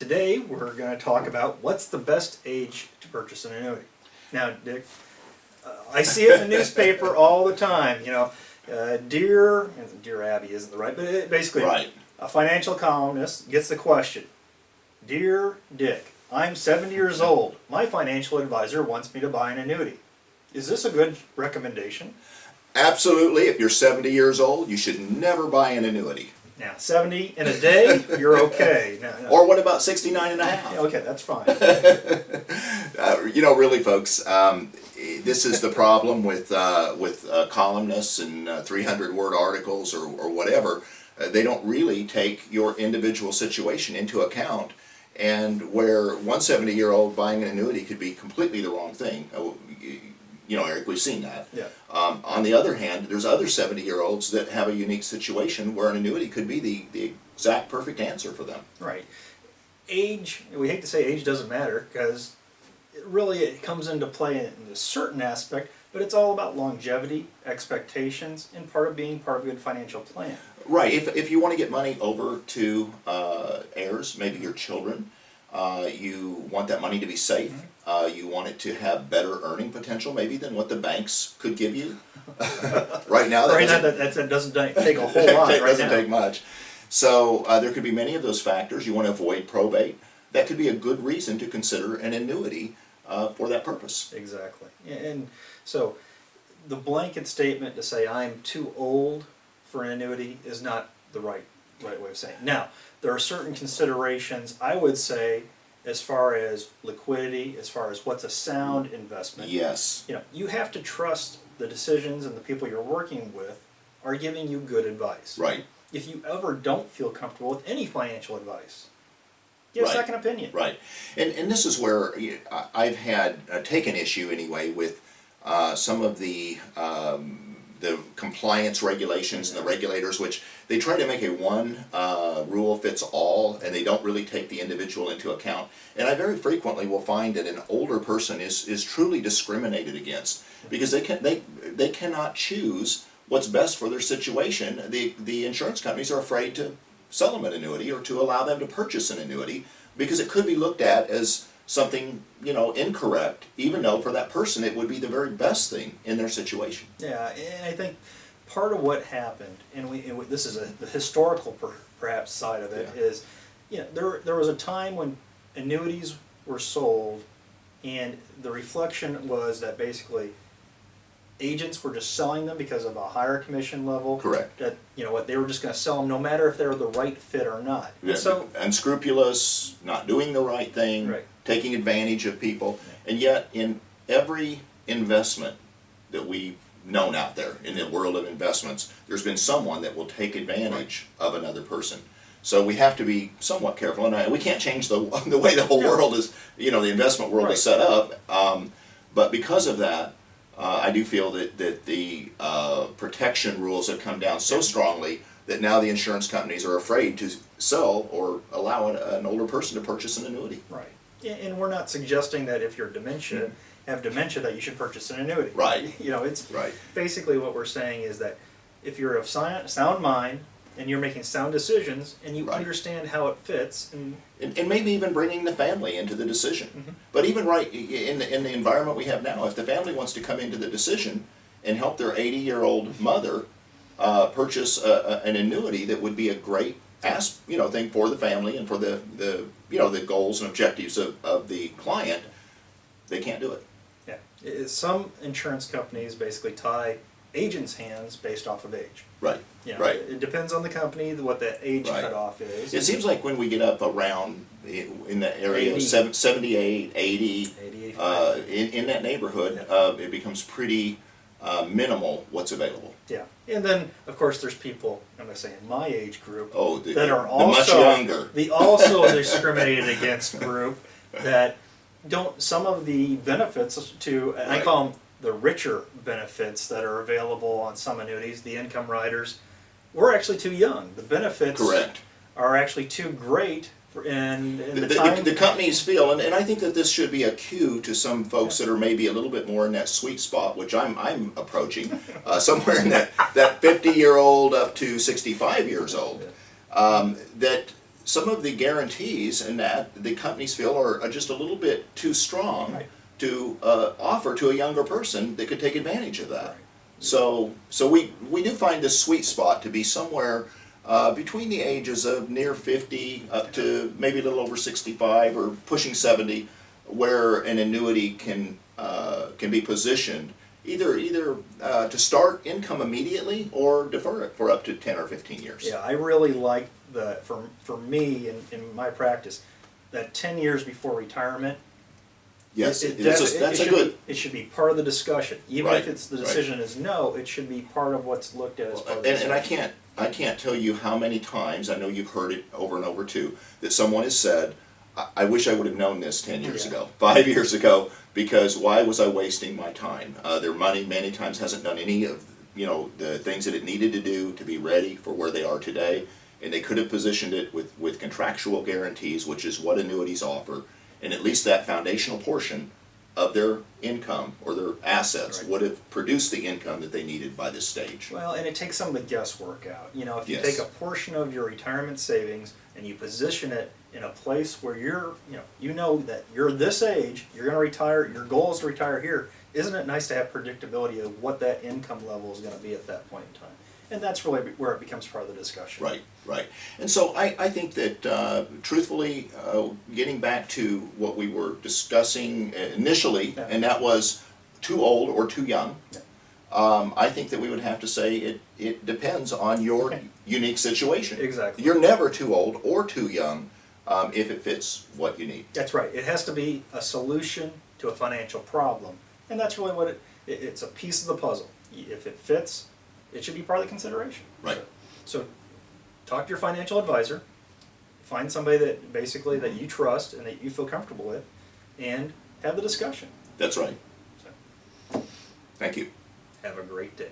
today we're going to talk about what's the best age to purchase an annuity. Now, Dick, I see it in the newspaper all the time. You know, dear Abby isn't the right, but basically, right. A financial columnist gets the question, "Dear Dick, I'm 70 years old. My financial advisor wants me to buy an annuity. Is this a good recommendation?" Absolutely. If you're 70 years old, you should never buy an annuity. Now, 70 in a day, you're okay. No. Or what about 69 and a half? Yeah, okay, that's fine. You know, really, folks, this is the problem with columnists and 300-word articles or whatever. They don't really take your individual situation into account, and where one 70-year-old buying an annuity could be completely the wrong thing. You know, Eric, we've seen that. Yeah. On the other hand, there's other 70-year-olds that have a unique situation where an annuity could be the exact perfect answer for them. Right. Age, we hate to say age doesn't matter because it comes into play in a certain aspect, but it's all about longevity, expectations, and part of being part of a good financial plan. Right. If you want to get money over to heirs, maybe your children, you want that money to be safe. You want it to have better earning potential, maybe, than what the banks could give you. Right now, that doesn't take a whole lot. It doesn't take much. So there could be many of those factors. You want to avoid probate. That could be a good reason to consider an annuity for that purpose. Exactly. And so the blanket statement to say I'm too old for an annuity is not the right way of saying it. Now, there are certain considerations, I would say, as far as liquidity, as far as what's a sound investment. Yes. You know, you have to trust the decisions and the people you're working with are giving you good advice. Right. If you ever don't feel comfortable with any financial advice, get a second opinion. Right. And this is where I've had taken issue anyway with some of the compliance regulations and the regulators, which they try to make a one rule fits all, and they don't really take the individual into account. And I very frequently will find that an older person is truly discriminated against because they cannot choose what's best for their situation. The insurance companies are afraid to sell them an annuity or to allow them to purchase an annuity because it could be looked at as something, you know, incorrect, even though for that person it would be the very best thing in their situation. Yeah, and I think part of what happened, and this is the historical perhaps side of it, is, you know, there was a time when annuities were sold, and the reflection was that basically agents were just selling them because of a higher commission level. Correct. That, you know what, they were just going to sell them no matter if they were the right fit or not. Yeah, so unscrupulous, not doing the right thing, right. Taking advantage of people, and yet in every investment that we've known out there in the world of investments, there's been someone that will take advantage of another person. So we have to be somewhat careful, and we can't change the way the whole world is, you know, the investment world is set up. But because of that, I do feel that the protection rules have come down so strongly that now the insurance companies are afraid to sell or allow an older person to purchase an annuity. Right. And we're not suggesting that if you're have dementia that you should purchase an annuity. Right. You know, it's right. Basically what we're saying is that if you're of sound mind and you're making sound decisions and you understand how it fits, and maybe even bringing the family into the decision. But even in the environment we have now, if the family wants to come into the decision and help their 80-year-old mother purchase an annuity that would be a great thing for the family and for the goals and objectives of the client, they can't do it. Yeah. Some insurance companies basically tie agents' hands based off of age. Right. You know, right. It depends on the company what the age cutoff is. It seems like when we get up around in the area 80. of 78, 80, 85. In that neighborhood, it becomes pretty minimal what's available. Yeah. And then, of course, there's people, I'm going to say in my age group, that are also much younger. The also discriminated against group that don't, some of the benefits to, and I call them the richer benefits that are available on some annuities, the income riders, we're actually too young. The benefits are actually too great. The companies feel, and I think that this should be a cue to some folks that are maybe a little bit more in that sweet spot, which I'm approaching, somewhere in that 50-year-old up to 65 years old, that some of the guarantees and that the companies feel are just a little bit too strong Right. to offer to a younger person that could take advantage of that. Right. So we do find this sweet spot to be somewhere between the ages of near 50 up to maybe a little over 65 or pushing 70, where an annuity can be positioned either to start income immediately or defer it for up to 10 or 15 years. Yeah, I really like the, for me in my practice, that 10 years before retirement. Yes, It should be part of the discussion. Even Right, if it's the right. decision is no, it should be part of what's looked at as part of the And discussion. I can't tell you how many times, I know you've heard it over and over too, that someone has said, I wish I would have known this 10 years Yeah. ago, 5 years ago, because why was I wasting my time? Their money many times hasn't done any of the things that it needed to do to be ready for where they are today, and they could have positioned it with contractual guarantees, which is what annuities offer, and at least that foundational portion of their income or their assets Right. would have produced the income that they needed by this stage. Well, and it takes some of the guesswork out. You know, if you Yes. take a portion of your retirement savings and you position it in a place where you know that you're this age, you're going to retire, your goal is to retire here, isn't it nice to have predictability of what that income level is going to be at that point in time? And that's really where it becomes part of the discussion. Right, right. And so I think that truthfully, getting back to what we were discussing initially, Yeah. and that was too old or too young, Yeah. I think that we would have to say it depends on your Okay. unique situation. Exactly. You're never too old or too young if it fits what you need. That's right. It has to be a solution to a financial problem. And that's really what it's a piece of the puzzle. If it fits, it should be part of the consideration. Right. So talk to your financial advisor, find somebody that basically that you trust and that you feel comfortable with, and have the discussion. That's right. So, Thank you. have a great day.